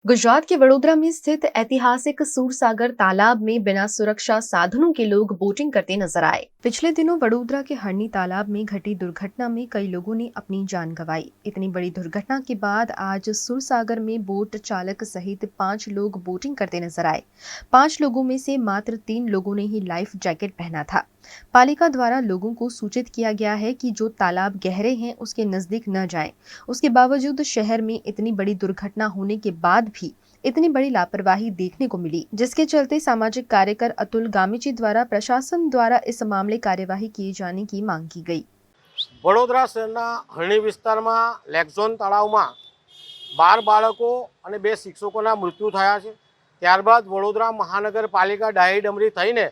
गुजरात के वडोदरा में स्थित ऐतिहासिक सूरसागर तालाब में बिना सुरक्षा साधनों के लोग बोटिंग करते नजर आए। पिछले दिनों वडोदरा के हरनी तालाब में घटी दुर्घटना में कई लोगों ने अपनी जान गंवाई। इतनी बड़ी दुर्घटना के बाद आज सूरसागर में बोट चालक सहित 5 लोग बोटिंग करते नजर आए। 5 लोगों में से मात्र 3 लोगों ने ही लाइफ जैकेट पहना था। पालिका द्वारा लोगों को सूचित किया गया है कि जो तालाब गहरे हैं उसके नजदीक न जाएं। उसके बावजूद शहर में इतनी बड़ी दुर्घटना होने के बाद भी इतनी बड़ी लापरवाही देखने को मिली, जिसके चलते सामाजिक कार्यकर अतुल गामीची द्वारा प्रशासन द्वारा इस मामले कार्यवाही किए जाने की मांग की गई। વડોદરા શહેરના હરણી વિસ્તારમાં લેકઝોન તળાવમાં 12 બાળકો અને 2 શિક્ષકોના મૃત્યુ થયા છે। ત્યારબાદ વડોદરા મહાનગરપાલિકા ડાહી ડમરી થઈને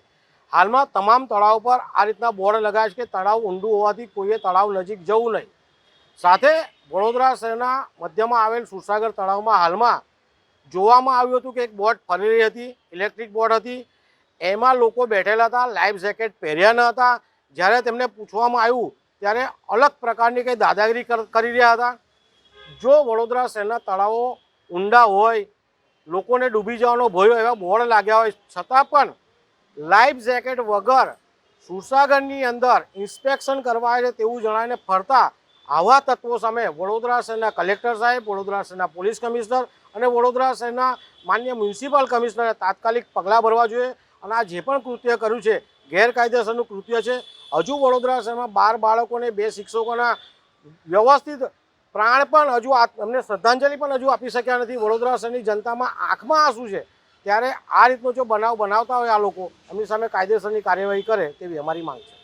હાલમાં તમામ તળાવ પર આ રીતના બોર્ડ લગાવ્યા છે કે તળાવ ઊંડું હોવાથી કોઈએ તળાવ નજીક જવું નહીં। સાથે વડોદરા શહેરના મધ્યમાં આવેલ સુરસાગર તળાવમાં હાલમાં જોવામાં આવ્યું હતું કે એક બોટ ફરી રહી હતી, ઇલેક્ટ્રિક બોટ હતી। એમાં લોકો બેઠેલા હતા, લાઈફ જેકેટ પહેર્યા ન હતા। જ્યારે તેમને પૂછવામાં આવ્યું ત્યારે અલગ પ્રકારની કંઈ દાદાગીરી કરી રહ્યા હતા। જો વડોદરા શહેરના તળાવો ઊંડા હોય, લોકોને ડૂબી જવાનો ભય હોય, એવા બોર્ડ લાગ્યા હોય છતાં પણ લાઈફ જેકેટ વગર સુરસાગરની અંદર ઇન્સ્પેક્શન કરવા આવે તેવું જણાવીને ફરતા આવા તત્વો સામે વડોદરા શહેરના કલેક્ટર સાહેબ, વડોદરા શહેરના પોલીસ કમિશનર અને વડોદરા શહેરના માન્ય મ્યુનિસિપલ કમિશનરે તાત્કાલિક પગલાં ભરવા જોઈએ અને આ જે પણ કૃત્ય કર્યું છે ગેરકાયદેસરનું કૃત્ય છે। હજુ વડોદરા શહેરમાં 12 બાળકોને 2 શિક્ષકોના વ્યવસ્થિત પ્રાણ પણ હજુ અમને શ્રદ્ધાંજલિ પણ હજુ આપી શક્યા નથી। વડોદરા શહેરની જનતામાં આંખમાં આંસુ છે। ત્યારે આ રીતનો જો બનાવ બનાવતા હોય આ લોકો, એમની સામે કાયદેસરની કાર્યવાહી કરે તેવી અમારી માંગ છે।